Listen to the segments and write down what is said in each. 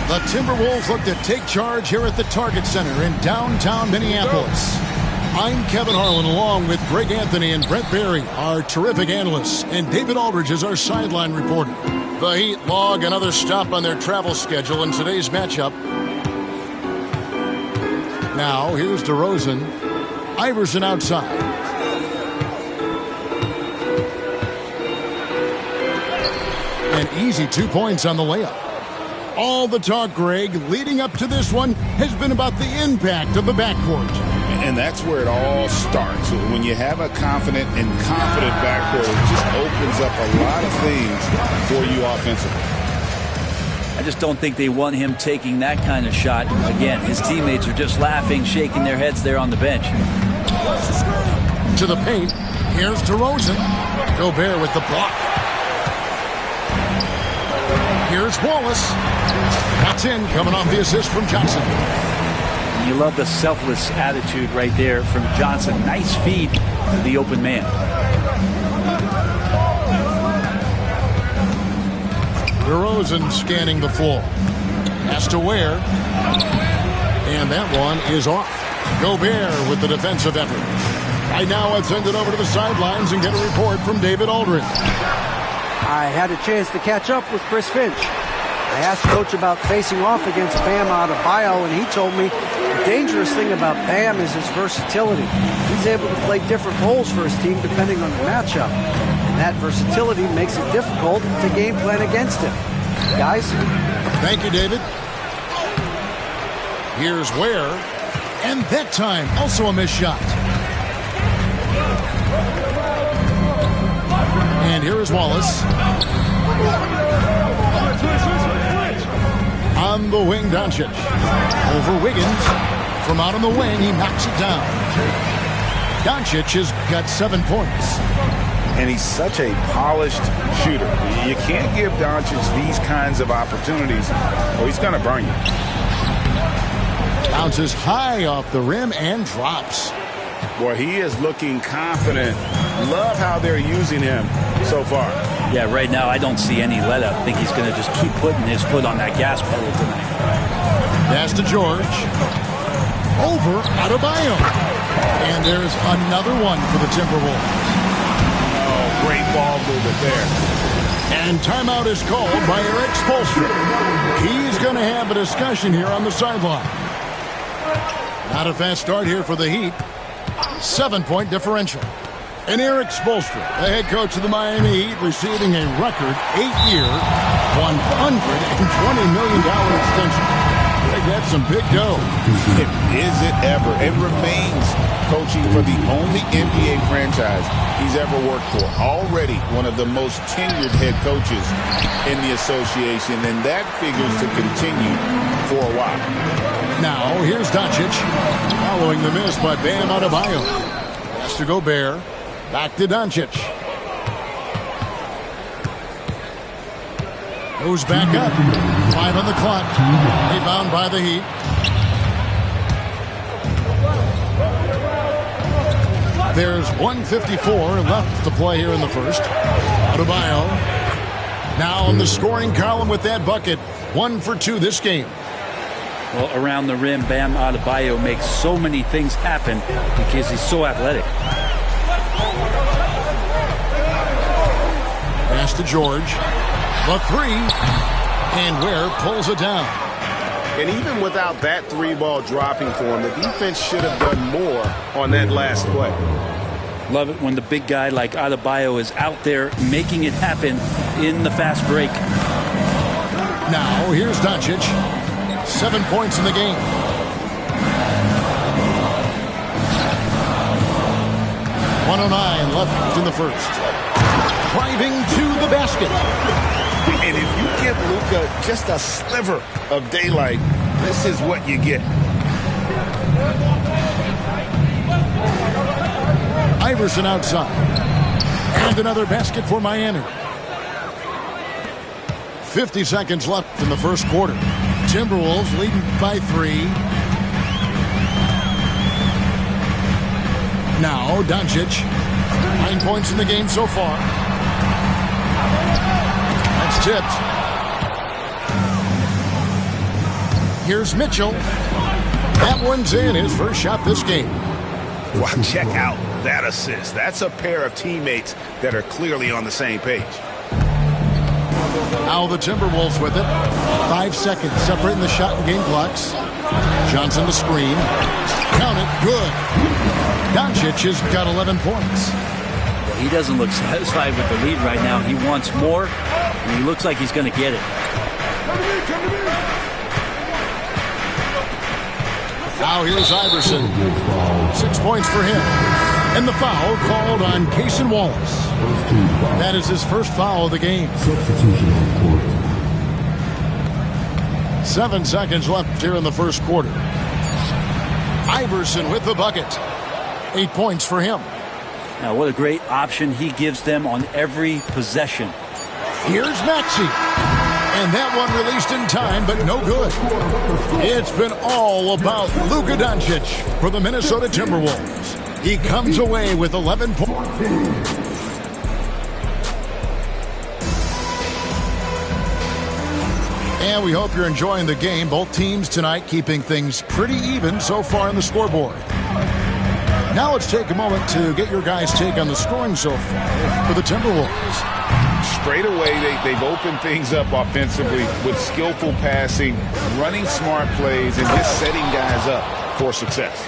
The Timberwolves look to take charge here at the Target Center in downtown Minneapolis. I'm Kevin Harlan along with Greg Anthony and Brett Barry, our terrific analysts, and David Aldridge is our sideline reporter. The Heat log another stop on their travel schedule in today's matchup. Now, here's DeRozan. Iverson outside. An easy 2 points on the layup. All the talk, Greg, leading up to this one has been about the impact of the backcourt. And that's where it all starts. When you have a confident and confident backcourt, it just opens up a lot of things for you offensively. I just don't think they want him taking that kind of shot. Again, his teammates are just laughing, shaking their heads there on the bench. To the paint. Here's DeRozan. Gobert with the block. Here's Wallace. That's in, coming off the assist from Johnson. You love the selfless attitude right there from Johnson. Nice feed to the open man. DeRozan scanning the floor. Has to Ware. And that one is off. Gobert with the defensive effort. Right now, let's send it over to the sidelines and get a report from David Aldridge. I had a chance to catch up with Chris Finch. I asked Coach about facing off against Bam Adebayo, and he told me the dangerous thing about Bam is his versatility. He's able to play different roles for his team depending on the matchup. And that versatility makes it difficult to game plan against him. Guys? Thank you, David. Here's Ware. And that time, also a missed shot. And here is Wallace. On the wing, Doncic. Over Wiggins. From out on the wing, he knocks it down. Doncic has got 7 points. And he's such a polished shooter. You can't give Doncic these kinds of opportunities, or he's going to burn you. Bounces high off the rim and drops. Boy, he is looking confident. Love how they're using him so far. Yeah, right now I don't see any let up. I think he's going to just keep putting his foot on that gas pedal tonight. Pass to George. Over Adebayo. And there's another one for the Timberwolves. Oh, great ball movement there. And timeout is called by Eric Spoelstra. He's going to have a discussion here on the sideline. Not a fast start here for the Heat. 7-point differential. And Eric Spoelstra, the head coach of the Miami Heat, receiving a record 8-year, $120 million extension. I think that's some big dough. Is it ever? It remains coaching for the only NBA franchise he's ever worked for. Already one of the most tenured head coaches in the association, and that figures to continue for a while. Now, here's Doncic, following the miss by Bam Adebayo. Has to Gobert. Back to Doncic. Goes back up. 5 on the clock. Rebound by the Heat. There's 1:54 left to play here in the first. Adebayo now in the scoring column with that bucket. 1 for 2 this game. Well, around the rim, Bam Adebayo makes so many things happen because he's so athletic. Pass to George. The 3. And Ware pulls it down. And even without that 3-ball dropping for him, the defense should have done more on that last play. Love it when the big guy like Adebayo is out there making it happen in the fast break. Now, here's Doncic. 7 points in the game. .109 left in the first. Driving to the basket. And if you give Luka just a sliver of daylight, this is what you get. Iverson outside. And another basket for Miami. 50 seconds left in the first quarter. Timberwolves leading by 3. Now, Doncic. 9 points in the game so far. That's tipped. Here's Mitchell. That one's in, his first shot this game. Wow, check out that assist. That's a pair of teammates that are clearly on the same page. Now the Timberwolves with it. 5 seconds separating the shot and game clocks. Johnson the screen. Count it. Good. Doncic has got 11 points. He doesn't look satisfied with the lead right now. He wants more, and he looks like he's going to get it. Now here's Iverson. 6 points for him. And the foul called on Cason Wallace. That is his first foul of the game. 7 seconds left here in the first quarter. Iverson with the bucket. 8 points for him. Now, what a great option he gives them on every possession. Here's Maxey. And that one released in time, but no good. It's been all about Luka Doncic for the Minnesota Timberwolves. He comes away with 11 points. And we hope you're enjoying the game. Both teams tonight keeping things pretty even so far on the scoreboard. Now let's take a moment to get your guys' take on the scoring so far for the Timberwolves. Straight away, they've opened things up offensively with skillful passing, running smart plays, and just setting guys up for success.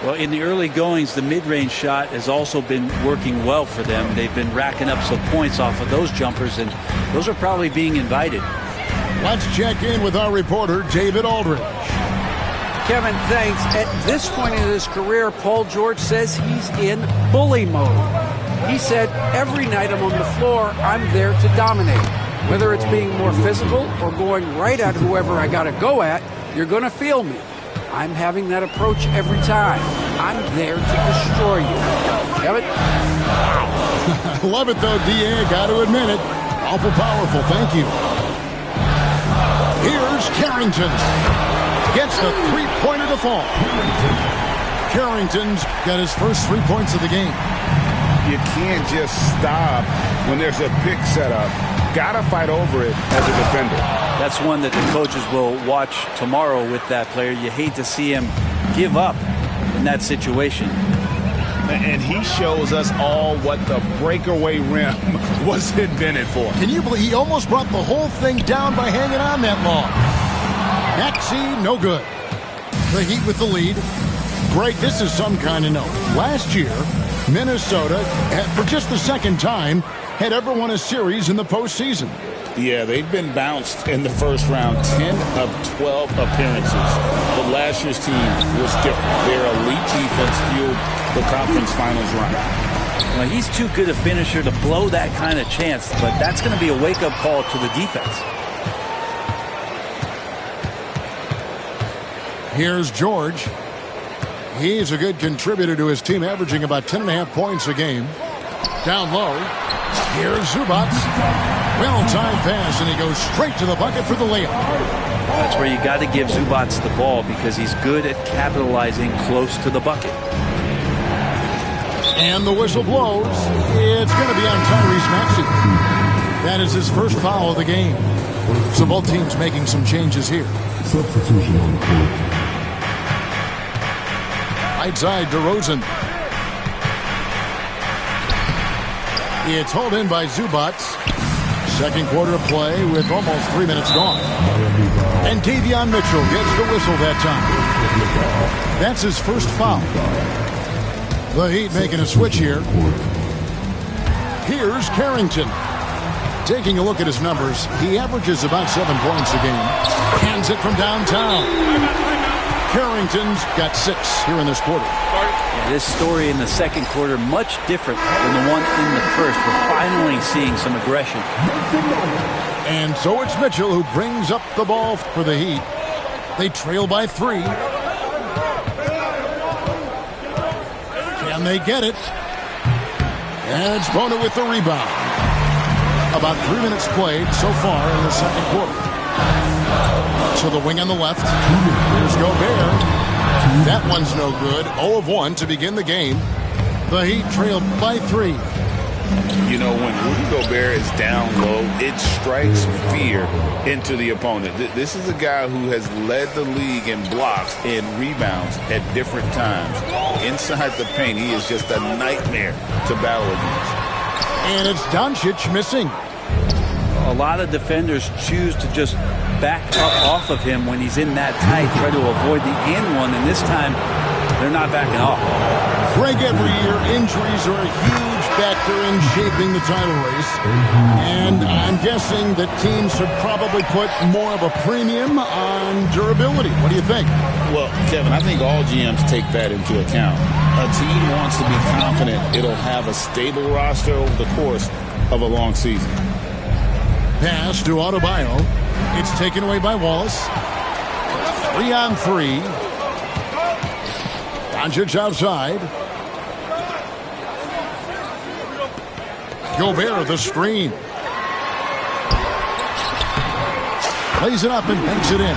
Well, in the early goings, the mid-range shot has also been working well for them. They've been racking up some points off of those jumpers, and those are probably being invited. Let's check in with our reporter, David Aldridge. Kevin, thanks. At this point in his career, Paul George says he's in bully mode. He said, every night I'm on the floor, I'm there to dominate. Whether it's being more physical or going right at whoever I got to go at, you're going to feel me. I'm having that approach every time. I'm there to destroy you. Kevin? I love it, though, D.A. Got to admit it. Awful powerful. Thank you. Here's Carrington. Gets the three-pointer to fall. Carrington's got his first 3 points of the game. You can't just stop when there's a pick set up. Gotta fight over it as a defender. That's one that the coaches will watch tomorrow with that player. You hate to see him give up in that situation. And he shows us all what the breakaway rim was invented for. Can you believe he almost brought the whole thing down by hanging on that long? Maxey, no good. The Heat with the lead. Greg, this is some kind of note. Last year, Minnesota, for just the second time, had ever won a series in the postseason. Yeah, they've been bounced in the first round, 10 of 12 appearances. But last year's team was different. Their elite defense fueled the conference finals run. Well, he's too good a finisher to blow that kind of chance, but that's going to be a wake-up call to the defense. Here's George. He's a good contributor to his team, averaging about 10.5 points a game. Down low. Here's Zubac. Well-timed pass, and he goes straight to the bucket for the layup. That's where you got to give Zubac the ball because he's good at capitalizing close to the bucket. And the whistle blows. It's going to be on Tyrese Maxey. That is his first foul of the game. So both teams making some changes here. Substitution on the court. Right side, DeRozan. It's hauled in by Zubac. Second quarter of play with almost 3 minutes gone. And Davion Mitchell gets the whistle that time. That's his first foul. The Heat making a switch here. Here's Carrington. Taking a look at his numbers, he averages about 7 points a game. Hands it from downtown. Carrington's got 6 here in this quarter. This story in the second quarter much different than the one in the first. We're finally seeing some aggression. And so it's Mitchell who brings up the ball for the Heat. They trail by 3. Can they get it? And it's Bona with the rebound. About 3 minutes played so far in the second quarter. To the wing on the left. Here's Gobert. That one's no good. 0 of 1 to begin the game. The Heat trailed by 3. You know, when Rudy Gobert is down low, it strikes fear into the opponent. This is a guy who has led the league in blocks and rebounds at different times. Inside the paint, he is just a nightmare to battle against. And it's Doncic missing. A lot of defenders choose to just back up off of him when he's in that tight, try to avoid the and one, and this time they're not backing off. Greg, every year injuries are a huge factor in shaping the title race, and I'm guessing that teams should probably put more of a premium on durability. What do you think? Well, Kevin, I think all GMs take that into account. A team wants to be confident it'll have a stable roster over the course of a long season. Pass to Adebayo. It's taken away by Wallace. 3-on-3. Doncic outside. Gobert the screen. Lays it up and banks it in.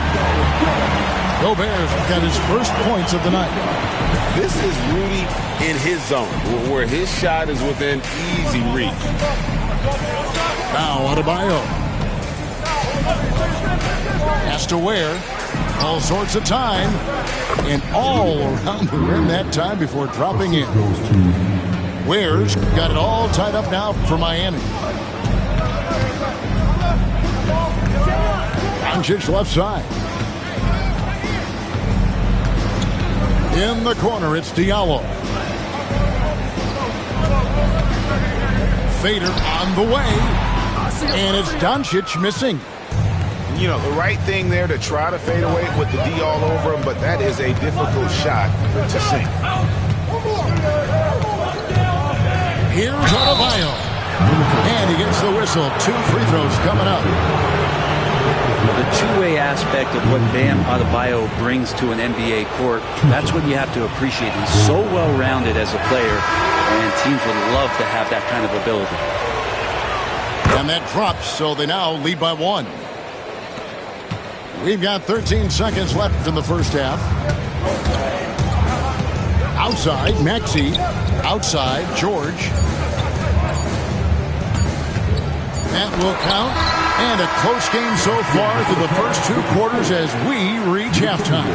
Gobert's got his first points of the night. This is Rudy in his zone, where his shot is within easy reach. Now Adebayo. Has to Ware. All sorts of time. And all around the rim that time before dropping in. Ware's got it all tied up now for Miami. Doncic left side. In the corner, it's Diallo. Fader on the way. And it's Doncic missing. You know, the right thing there to try to fade away with the D all over him, but that is a difficult shot to sink. Here's Adebayo. And he gets the whistle. 2 free throws coming up. The two-way aspect of what Bam Adebayo brings to an NBA court, that's what you have to appreciate. He's so well-rounded as a player, and teams would love to have that kind of ability. And that drops, so they now lead by 1. We've got 13 seconds left in the first half. Outside, Maxey. Outside, George. That will count. And a close game so far through the first 2 quarters as we reach halftime.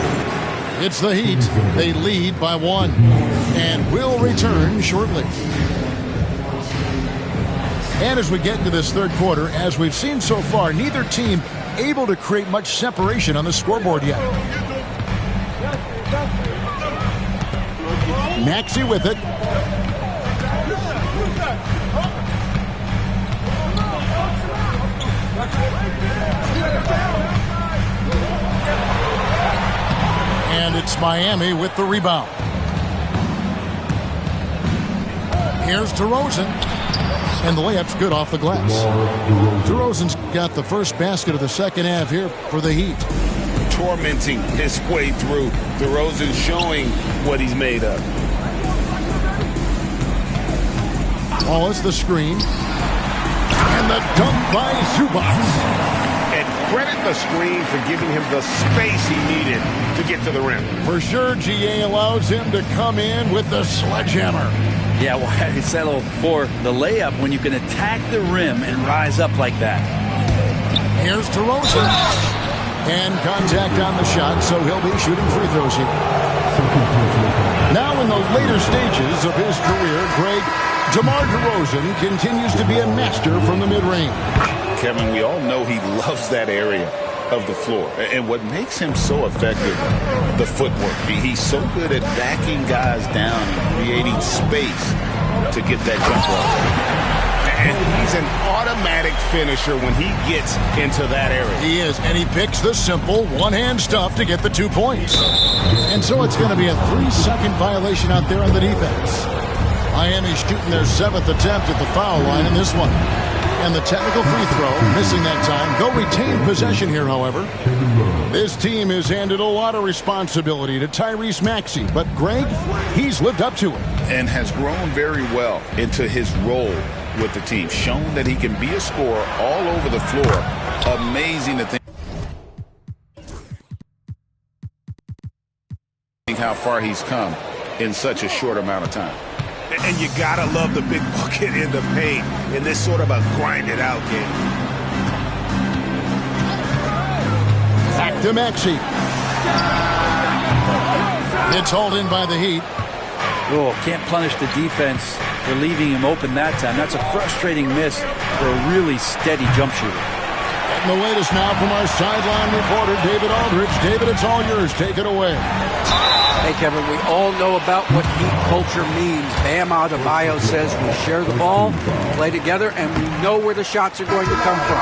It's the Heat. They lead by 1. And will return shortly. And as we get into this third quarter, as we've seen so far, neither team able to create much separation on the scoreboard yet. Maxey with it. And it's Miami with the rebound. Here's DeRozan. And the layup's good off the glass. DeRozan's got the first basket of the second half here for the Heat. Tormenting his way through. DeRozan showing what he's made of. Wallace the screen. And the dunk by Zubac. And credit the screen for giving him the space he needed to get to the rim. For sure, GA allows him to come in with the sledgehammer. Yeah, why settle for the layup when you can attack the rim and rise up like that? Here's DeRozan. And contact on the shot, so he'll be shooting free throws here. Now in the later stages of his career, Greg, DeMar DeRozan continues to be a master from the mid-range. Kevin, we all know he loves that area of the floor. And what makes him so effective, the footwork. He's so good at backing guys down and creating space to get that jump off. And he's an automatic finisher when he gets into that area. He is, and he picks the simple one-hand stuff to get the 2 points. And so it's going to be a 3-second violation out there on the defense. Miami shooting their 7th attempt at the foul line in this one. And the technical free throw, missing that time. They'll retain possession here, however. This team has handed a lot of responsibility to Tyrese Maxey, but Greg, he's lived up to it. And has grown very well into his role with the team. Shown that he can be a scorer all over the floor. Amazing to think how far he's come in such a short amount of time. And you gotta love the big bucket in the paint in this sort of a grind-it-out game. Back to Maxey. It's hauled in by the Heat. Oh, can't punish the defense for leaving him open that time. That's a frustrating miss for a really steady jump shooter. And the latest now from our sideline reporter, David Aldridge. David, it's all yours. Take it away. Hey, Kevin, we all know about what Heat culture means. Bam Adebayo says we share the ball, play together, and we know where the shots are going to come from.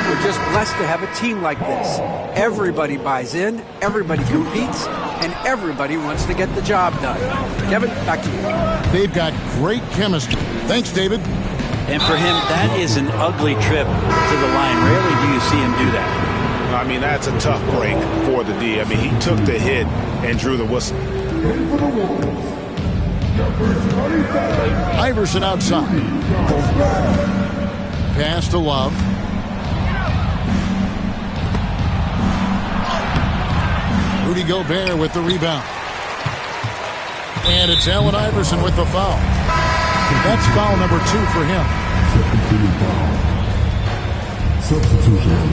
We're just blessed to have a team like this. Everybody buys in, everybody competes, and everybody wants to get the job done. Kevin, back to you. They've got great chemistry. Thanks, David. And for him, that is an ugly trip to the line. Rarely do you see him do that. I mean, that's a tough break for the D. I mean, he took the hit and drew the whistle. Iverson outside. Pass to Love. Rudy Gobert with the rebound. And it's Allen Iverson with the foul. That's foul number 2 for him.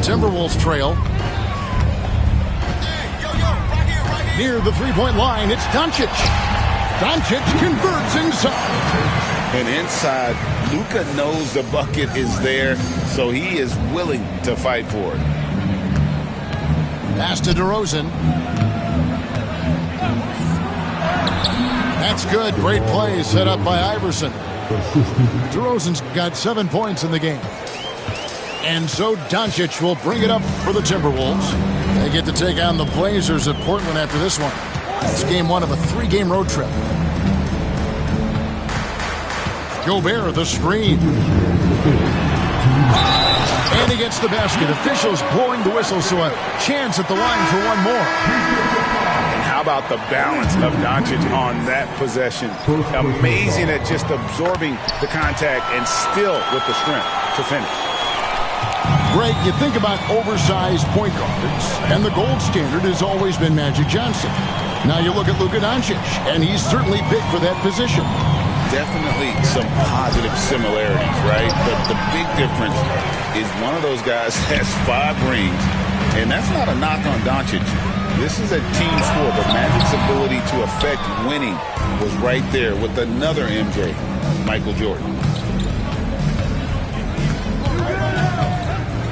Timberwolves trail. Near the three-point line, it's Doncic. Doncic converts inside. And inside, Luka knows the bucket is there, so he is willing to fight for it. Pass to DeRozan. That's good. Great play set up by Iverson. DeRozan's got 7 points in the game. And so Doncic will bring it up for the Timberwolves. They get to take on the Blazers at Portland after this one. It's game 1 of a 3-game road trip. Gobert, the screen. And he gets the basket. Officials blowing the whistle, so a chance at the line for one more. And how about the balance of Doncic on that possession? Amazing at just absorbing the contact and still with the strength to finish. Greg, you think about oversized point guards, and the gold standard has always been Magic Johnson. Now you look at Luka Doncic, and he's certainly big for that position. Definitely some positive similarities, right? But the big difference is one of those guys has 5 rings, and that's not a knock on Doncic. This is a team sport, but Magic's ability to affect winning was right there with another MJ, Michael Jordan.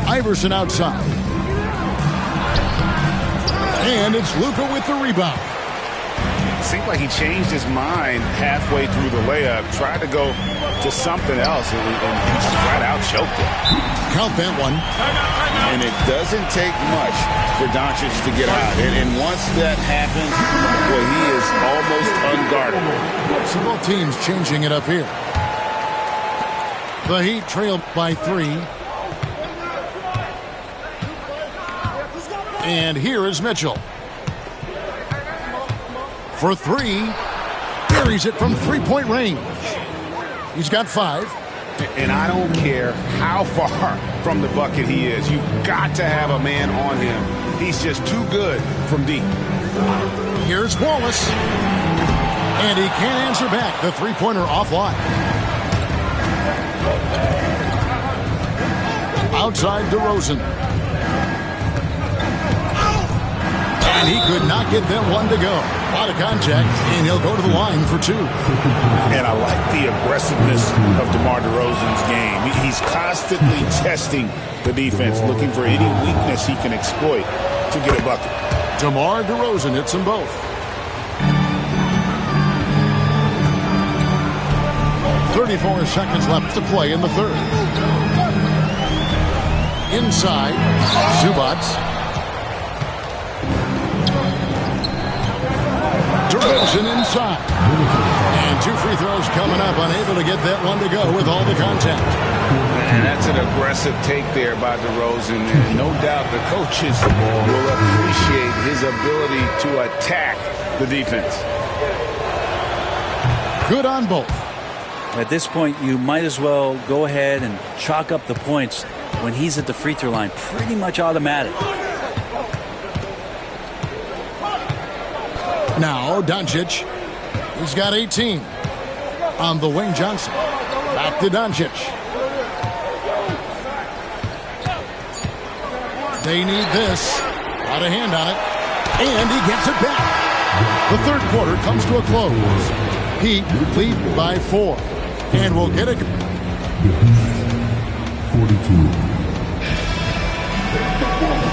Iverson outside. And it's Luka with the rebound. It seemed like he changed his mind halfway through the layup, tried to go to something else, and he just flat out choked it. Count that one. And it doesn't take much for Doncic to get out. And once that happens, boy, he is almost unguardable. So both teams changing it up here. The Heat trail by 3. And here is Mitchell. For 3. Buries it from three-point range. He's got 5. And I don't care how far from the bucket he is. You've got to have a man on him. He's just too good from deep. Here's Wallace. And he can't answer back. The three-pointer offline. Outside DeRozan. And he could not get that one to go. A lot of contact, and he'll go to the line for 2. And I like the aggressiveness of DeMar DeRozan's game. He's constantly testing the defense, looking for any weakness he can exploit to get a bucket. DeMar DeRozan hits them both. .34 seconds left to play in the third. Inside, Zubats. DeRozan inside. And 2 free throws coming up, unable to get that one to go with all the contact. And that's an aggressive take there by DeRozan. And no doubt the coaches will appreciate his ability to attack the defense. Good on both. At this point, you might as well go ahead and chalk up the points when he's at the free throw line. Pretty much automatic. Now, Doncic. He's got 18. On the wing, Johnson. Back to Doncic. They need this. Got a hand on it. And he gets it back. The third quarter comes to a close. Heat lead by 4. And we'll get it. 42.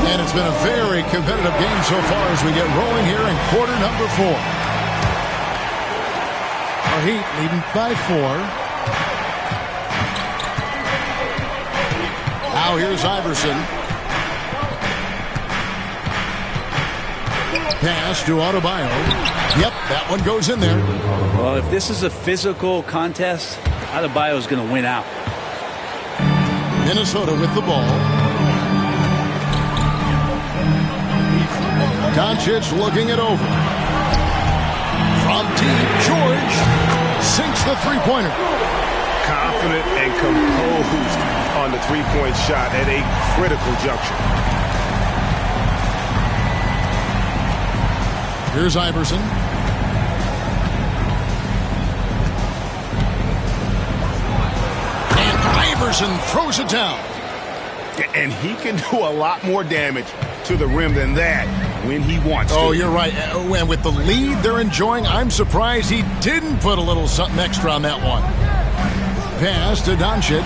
And it's been a very competitive game so far as we get rolling here in quarter number 4. Our Heat leading by 4. Now here's Iverson. Pass to Adebayo. Yep, that one goes in there. Well, if this is a physical contest, Adebayo is going to win out. Minnesota with the ball. Doncic looking it over. From deep, George sinks the three-pointer. Confident and composed on the three-point shot at a critical juncture. Here's Iverson. And Iverson throws it down. And he can do a lot more damage to the rim than that when he wants to. Oh, you're right. And with the lead they're enjoying, I'm surprised he didn't put a little something extra on that one. Pass to Doncic.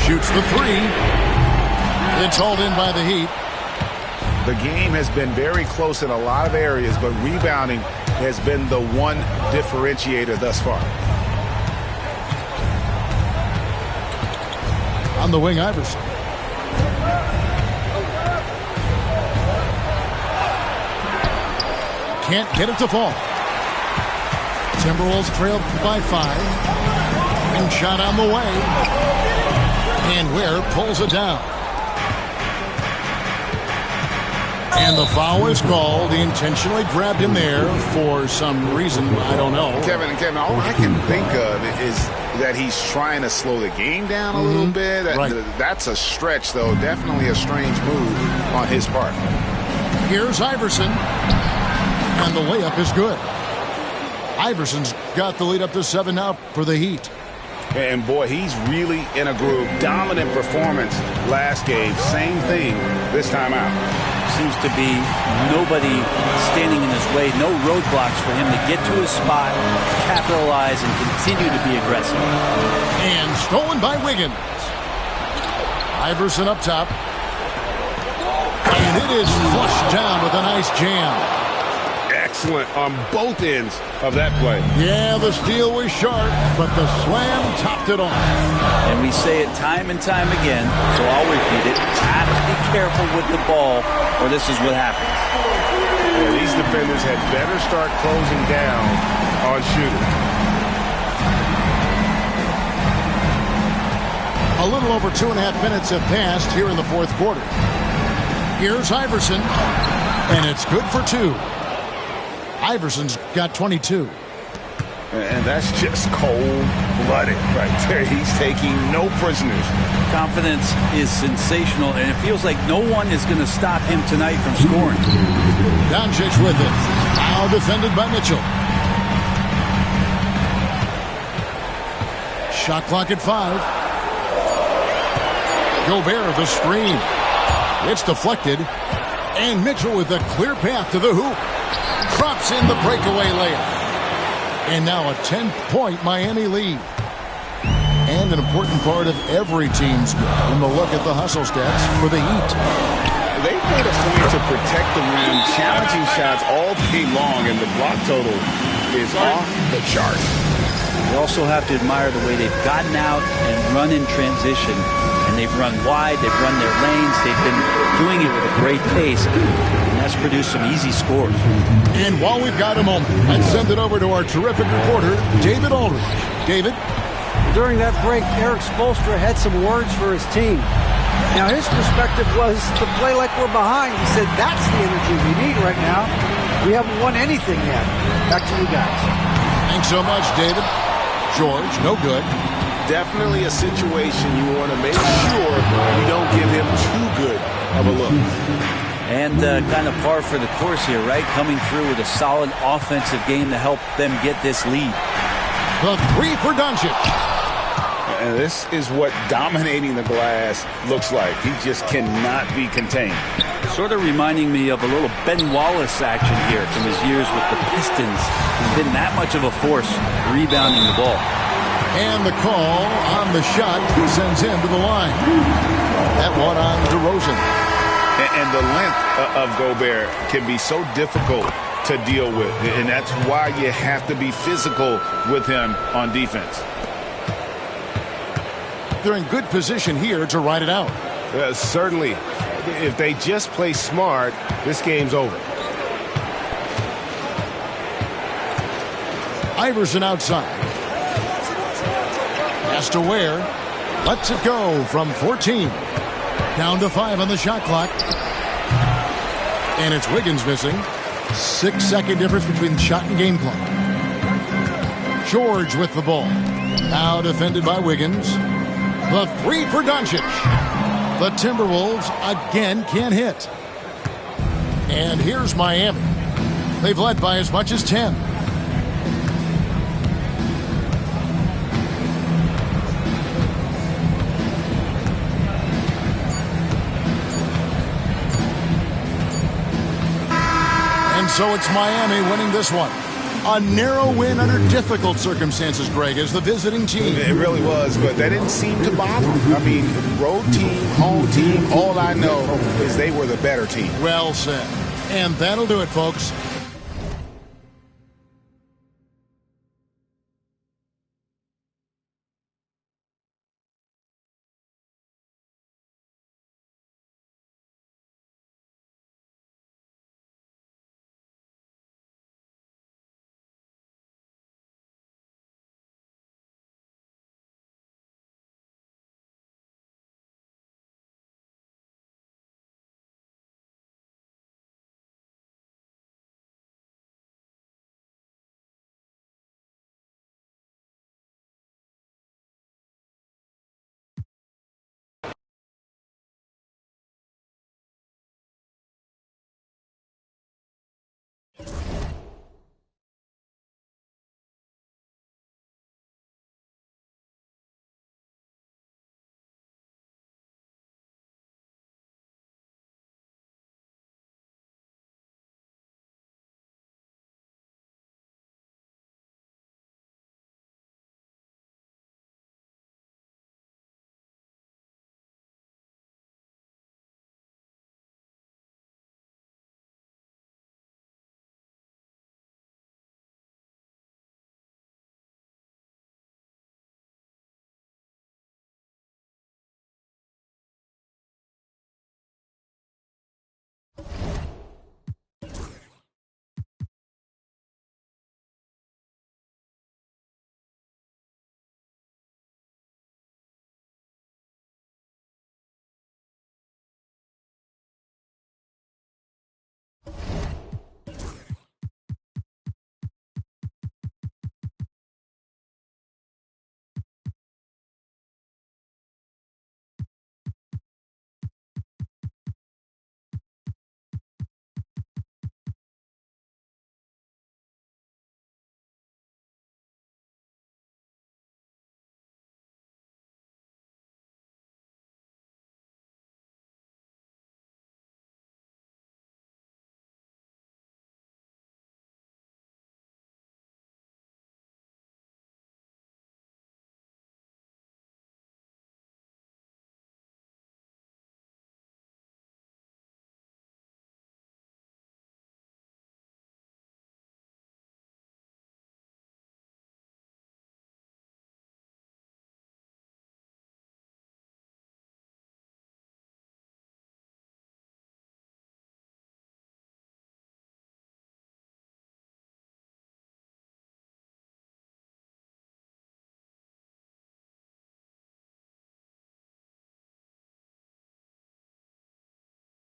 Shoots the three. It's hauled in by the Heat. The game has been very close in a lot of areas, but rebounding has been the one differentiator thus far. On the wing, Iverson. Can't get it to fall. Timberwolves trail by 5. And shot on the way. And Ware pulls it down. And the foul is called. He intentionally grabbed him there for some reason. I don't know. Kevin, all I can think of is that he's trying to slow the game down a little bit. Right. That's a stretch, though. Definitely a strange move on his part. Here's Iverson. And the layup is good. Iverson's got the lead up to 7 now for the Heat. And, boy, he's really in a groove. Dominant performance last game. Same thing this time out. Seems to be nobody standing in his way, no roadblocks for him to get to his spot, capitalize, and continue to be aggressive. And stolen by Wiggins. Iverson up top. And it is flushed down with a nice jam. Excellent on both ends of that play. Yeah, the steal was sharp, but the slam topped it off. And we say it time and time again, so I'll repeat it. Have to be careful with the ball, or this is what happens. Yeah, these defenders had better start closing down on shooting. A little over 2.5 minutes have passed here in the fourth quarter. Here's Iverson, and it's good for 2. Iverson's got 22. And that's just cold-blooded right there. He's taking no prisoners. Confidence is sensational, and it feels like no one is going to stop him tonight from scoring. Doncic with it. Now defended by Mitchell. Shot clock at 5. Gobert the screen. It's deflected. And Mitchell with a clear path to the hoop. Drops in the breakaway layup. And now a 10-point Miami lead. And an important part of every team's game. And a look at the hustle stats for the Heat. They made a point to protect the rim, challenging shots all day long, and the block total is off the charts. You also have to admire the way they've gotten out and run in transition. And they've run wide, they've run their lanes, they've been doing it with a great pace. And that's produced some easy scores. And while we've got a moment, let's send it over to our terrific reporter, David Aldridge. David? During that break, Eric Spoelstra had some words for his team. Now, his perspective was to play like we're behind. He said that's the energy we need right now. We haven't won anything yet. Back to you guys. Thanks so much, David. George, no good. Definitely a situation you want to make sure you don't give him too good of a look. And kind of par for the course here, right? Coming through with a solid offensive game to help them get this lead. The three for Doncic. And this is what dominating the glass looks like. He just cannot be contained. Sort of reminding me of a little Ben Wallace action here from his years with the Pistons. He's been that much of a force rebounding the ball. And the call on the shot sends him to the line. That one on DeRozan. And the length of Gobert can be so difficult to deal with. And that's why you have to be physical with him on defense. They're in good position here to ride it out. Certainly. If they just play smart, this game's over. Iverson outside. Pass to Ware. Lets it go from 14. Down to 5 on the shot clock. And it's Wiggins missing. 6-second difference between shot and game clock. George with the ball. Now defended by Wiggins. The three for Doncic. The Timberwolves again can't hit. And here's Miami. They've led by as much as 10. And so it's Miami winning this one. A narrow win under difficult circumstances, Greg, as the visiting team. It really was, but that didn't seem to bother them. I mean, road team, home team, all I know is they were the better team. Well said. And that'll do it, folks.